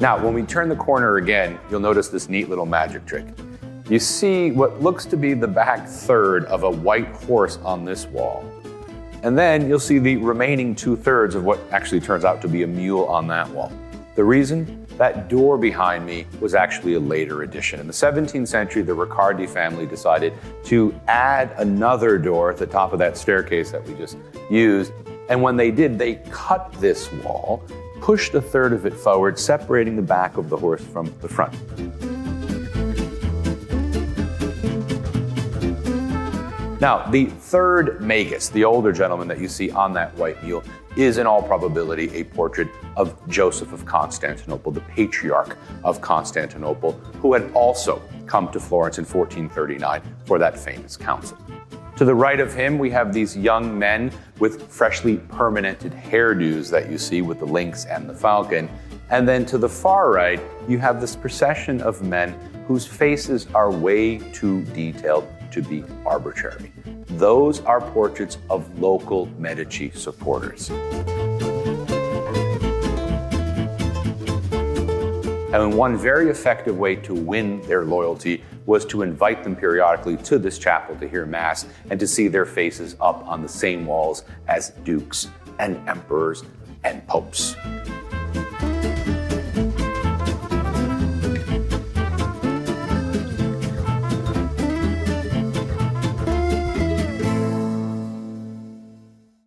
Now, when we turn the corner again, you'll notice this neat little magic trick. You see what looks to be the back third of a white horse on this wall. And then you'll see the remaining 2/3 of what actually turns out to be a mule on that wall. The reason? That door behind me was actually a later addition. In the 17th century, the Riccardi family decided to add another door at the top of that staircase that we just used. And when they did, they cut this wall, pushed a third of it forward, separating the back of the horse from the front. Now, the third Magus, the older gentleman that you see on that white mule, is in all probability a portrait of Joseph of Constantinople, the patriarch of Constantinople, who had also come to Florence in 1439 for that famous council. To the right of him, we have these young men with freshly permanented hairdos that you see with the lynx and the falcon. And then to the far right, you have this procession of men whose faces are way too detailed to be arbitrary. Those are portraits of local Medici supporters. And one very effective way to win their loyalty was to invite them periodically to this chapel to hear Mass and to see their faces up on the same walls as dukes and emperors and popes.